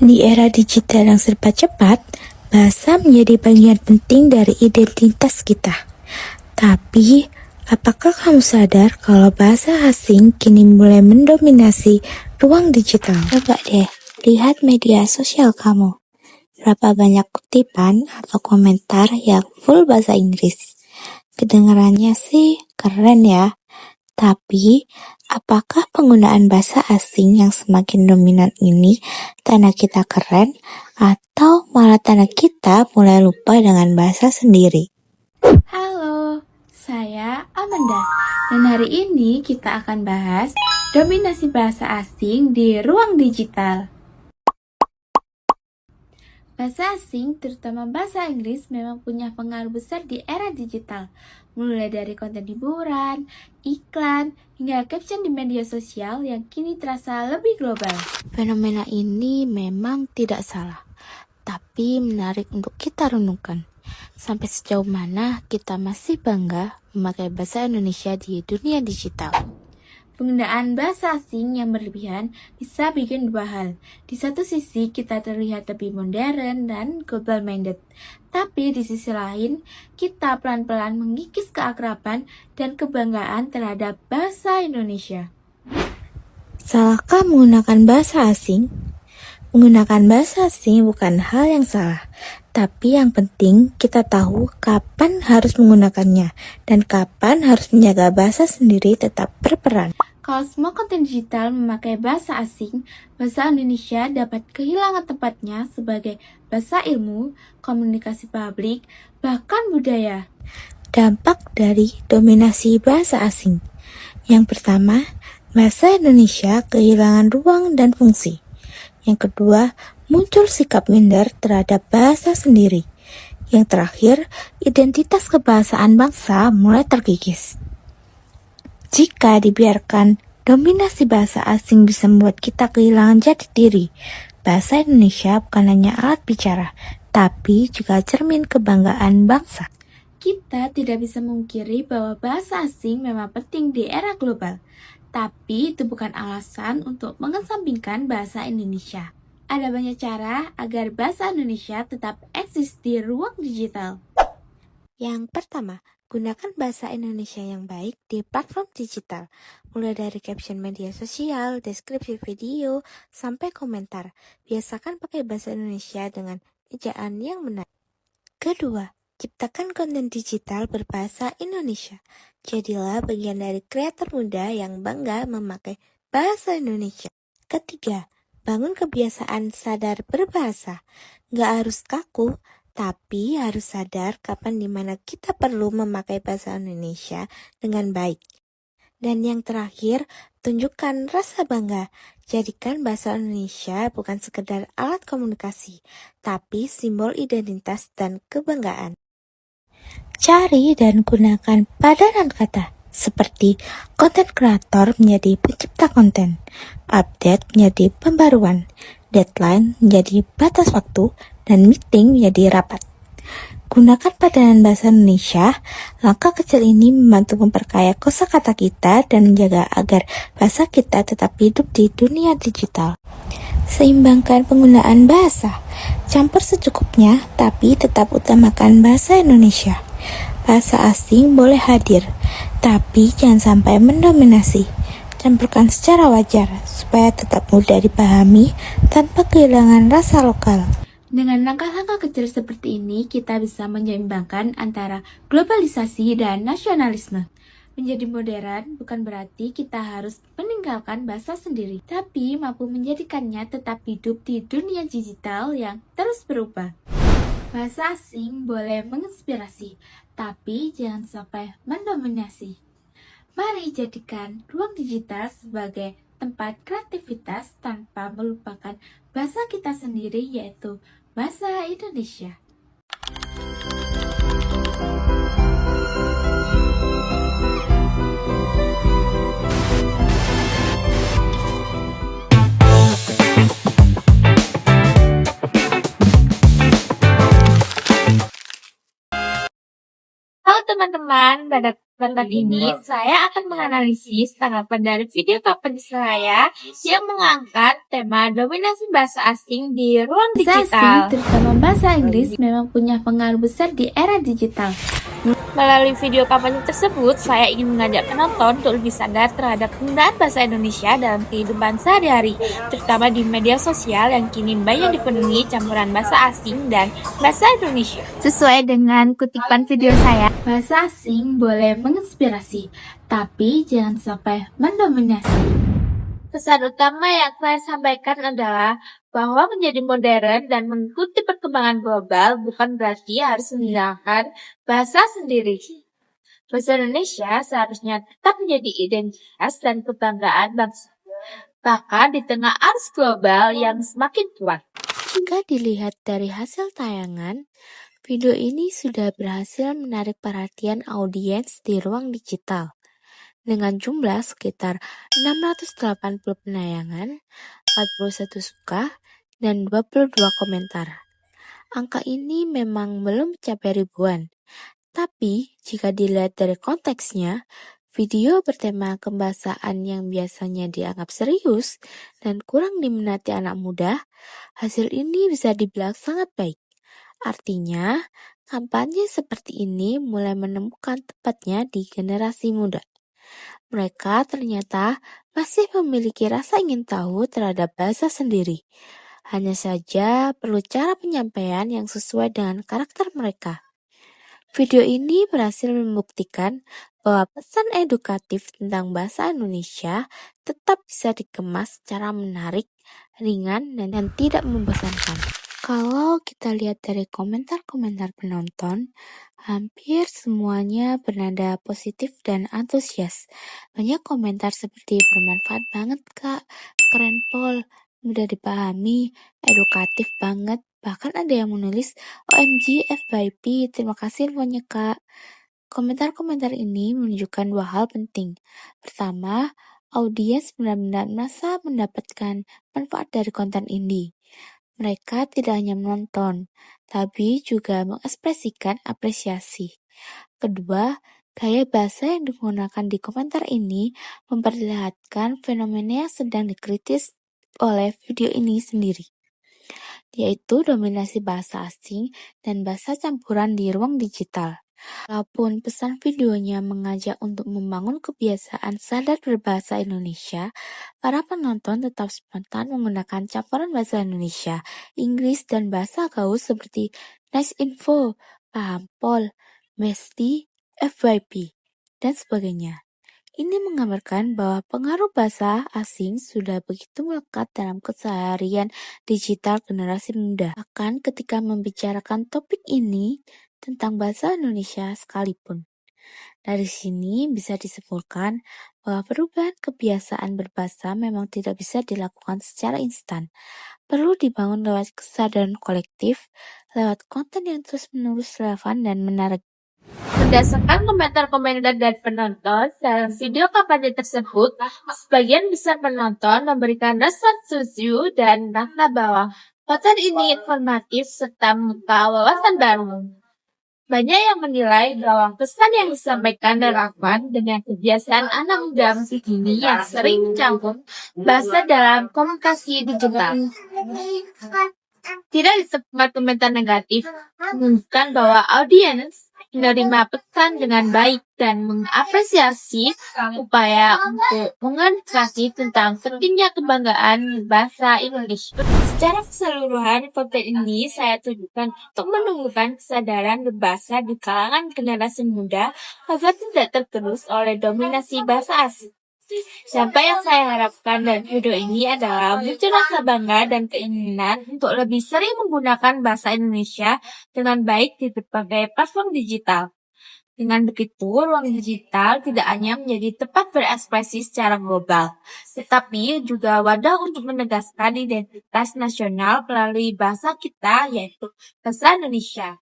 Di era digital yang serba cepat, bahasa menjadi bagian penting dari identitas kita. Tapi, apakah kamu sadar kalau bahasa asing kini mulai mendominasi ruang digital? Coba deh, lihat media sosial kamu. Berapa banyak kutipan atau komentar yang full bahasa Inggris? Kedengarannya sih keren ya. Tapi, apakah penggunaan bahasa asing yang semakin dominan ini tanda kita keren atau malah tanda kita mulai lupa dengan bahasa sendiri? Halo, saya Amanda dan hari ini kita akan bahas dominasi bahasa asing di ruang digital. Bahasa asing, terutama bahasa Inggris, memang punya pengaruh besar di era digital, mulai dari konten hiburan, iklan, hingga caption di media sosial yang kini terasa lebih global. Fenomena ini memang tidak salah, tapi menarik untuk kita renungkan. Sampai sejauh mana kita masih bangga memakai bahasa Indonesia di dunia digital? Penggunaan bahasa asing yang berlebihan bisa bikin dua hal. Di satu sisi, kita terlihat lebih modern dan global-minded. Tapi di sisi lain, kita pelan-pelan mengikis keakraban dan kebanggaan terhadap bahasa Indonesia. Salahkah menggunakan bahasa asing? Menggunakan bahasa asing bukan hal yang salah, tapi yang penting kita tahu kapan harus menggunakannya dan kapan harus menjaga bahasa sendiri tetap berperan. Kalau semua konten digital memakai bahasa asing, bahasa Indonesia dapat kehilangan tempatnya sebagai bahasa ilmu, komunikasi publik, bahkan budaya. Dampak dari dominasi bahasa asing. Yang pertama, bahasa Indonesia kehilangan ruang dan fungsi. Yang kedua, muncul sikap minder terhadap bahasa sendiri. Yang terakhir, identitas kebahasaan bangsa mulai terkikis. Jika dibiarkan, dominasi bahasa asing bisa membuat kita kehilangan jati diri. Bahasa Indonesia bukan hanya alat bicara, tapi juga cermin kebanggaan bangsa. Kita tidak bisa memungkiri bahwa bahasa asing memang penting di era global. Tapi itu bukan alasan untuk mengesampingkan bahasa Indonesia. Ada banyak cara agar bahasa Indonesia tetap eksis di ruang digital. Yang pertama, gunakan bahasa Indonesia yang baik di platform digital, mulai dari caption media sosial, deskripsi video, sampai komentar. Biasakan pakai bahasa Indonesia dengan ejaan yang benar. Kedua, ciptakan konten digital berbahasa Indonesia. Jadilah bagian dari kreator muda yang bangga memakai bahasa Indonesia. Ketiga, bangun kebiasaan sadar berbahasa. Nggak harus kaku, tapi harus sadar kapan dimana kita perlu memakai bahasa Indonesia dengan baik. Dan yang terakhir, tunjukkan rasa bangga. Jadikan bahasa Indonesia bukan sekedar alat komunikasi, tapi simbol identitas dan kebanggaan. Cari dan gunakan padanan kata, seperti konten kreator menjadi pencipta konten, update menjadi pembaruan, deadline menjadi batas waktu, dan meeting menjadi rapat. Gunakan padanan bahasa Indonesia. Langkah kecil ini membantu memperkaya kosakata kita dan menjaga agar bahasa kita tetap hidup di dunia digital. Seimbangkan penggunaan bahasa. Campur secukupnya, tapi tetap utamakan bahasa Indonesia. Bahasa asing boleh hadir, tapi jangan sampai mendominasi. Campurkan secara wajar, supaya tetap mudah dipahami tanpa kehilangan rasa lokal. Dengan langkah-langkah kecil seperti ini, kita bisa menyeimbangkan antara globalisasi dan nasionalisme. Menjadi modern bukan berarti kita harus meninggalkan bahasa sendiri, tapi mampu menjadikannya tetap hidup di dunia digital yang terus berubah. Bahasa asing boleh menginspirasi, tapi jangan sampai mendominasi. Mari jadikan ruang digital sebagai tempat kreativitas tanpa melupakan bahasa kita sendiri, yaitu bahasa Indonesia. Halo teman-teman, pada Konten ini saya akan menganalisis tanggapan dari video kapan saya yang mengangkat tema dominasi bahasa asing di ruang Bahasa asing, digital. terutama bahasa Inggris, memang punya pengaruh besar di era digital. Melalui video kampanye tersebut, saya ingin mengajak penonton untuk lebih sadar terhadap penggunaan bahasa Indonesia dalam kehidupan sehari-hari, terutama di media sosial yang kini banyak dipenuhi campuran bahasa asing dan bahasa Indonesia. Sesuai dengan kutipan video saya, bahasa asing boleh menginspirasi, tapi jangan sampai mendominasi. Pesan utama yang saya sampaikan adalah bahwa menjadi modern dan mengikuti perkembangan global bukan berarti harus meninggalkan bahasa sendiri. Bahasa Indonesia seharusnya tetap menjadi identitas dan kebanggaan bangsa, bahkan di tengah arus global yang semakin kuat. Jika dilihat dari hasil tayangan, video ini sudah berhasil menarik perhatian audiens di ruang digital. Dengan jumlah sekitar 680 penayangan, 41 suka, dan 22 komentar. Angka ini memang belum mencapai ribuan, tapi jika dilihat dari konteksnya, video bertema kebahasaan yang biasanya dianggap serius dan kurang diminati anak muda, hasil ini bisa dibilang sangat baik. Artinya, kampanye seperti ini mulai menemukan tempatnya di generasi muda. Mereka ternyata masih memiliki rasa ingin tahu terhadap bahasa sendiri. Hanya saja perlu cara penyampaian yang sesuai dengan karakter mereka. Video ini berhasil membuktikan bahwa pesan edukatif tentang bahasa Indonesia tetap bisa dikemas secara menarik, ringan, dan tidak membosankan. Kalau kita lihat dari komentar-komentar penonton, hampir semuanya bernada positif dan antusias. Banyak komentar seperti bermanfaat banget kak, keren Pol, mudah dipahami, edukatif banget. Bahkan ada yang menulis, OMG FYP, terima kasih infonya kak. Komentar-komentar ini menunjukkan dua hal penting. Pertama, audiens benar-benar merasa mendapatkan manfaat dari konten ini. Mereka tidak hanya menonton, tapi juga mengekspresikan apresiasi. Kedua, gaya bahasa yang digunakan di komentar ini memperlihatkan fenomena yang sedang dikritis oleh video ini sendiri, yaitu dominasi bahasa asing dan bahasa campuran di ruang digital. Walaupun pesan videonya mengajak untuk membangun kebiasaan sadar berbahasa Indonesia, para penonton tetap spontan menggunakan campuran bahasa Indonesia, Inggris, dan bahasa gaul seperti nice info, paham Pol, Besti, FYP, dan sebagainya. Ini menggambarkan bahwa pengaruh bahasa asing sudah begitu melekat dalam keseharian digital generasi muda. Bahkan ketika membicarakan topik ini tentang bahasa Indonesia sekalipun. Dari sini bisa disimpulkan bahwa perubahan kebiasaan berbahasa memang tidak bisa dilakukan secara instan. Perlu dibangun lewat kesadaran kolektif, lewat konten yang terus-menerus relevan dan menarik. Berdasarkan komentar-komentar dari penonton dalam video kampanye tersebut, sebagian besar penonton memberikan respon setuju dan merasa bahwa konten ini informatif serta membuka wawasan baru. Banyak yang menilai bahwa pesan yang disampaikan relevan dengan kebiasaan anak muda masa kini yang sering mencampur bahasa dalam komunikasi digital. Tidak disebut komentar negatif, menunjukkan bahwa audiens menerima pesan dengan baik dan mengapresiasi upaya untuk mengedukasi tentang pentingnya kebanggaan bahasa Indonesia. Secara keseluruhan, konten ini saya tujukan untuk menumbuhkan kesadaran berbahasa di kalangan generasi muda agar tidak tergerus oleh dominasi bahasa asing. Sampai yang saya harapkan dari video ini adalah muncul rasa bangga dan keinginan untuk lebih sering menggunakan bahasa Indonesia dengan baik di berbagai platform digital. Dengan begitu, ruang digital tidak hanya menjadi tempat berekspresi secara global, tetapi juga wadah untuk menegaskan identitas nasional melalui bahasa kita, yaitu bahasa Indonesia.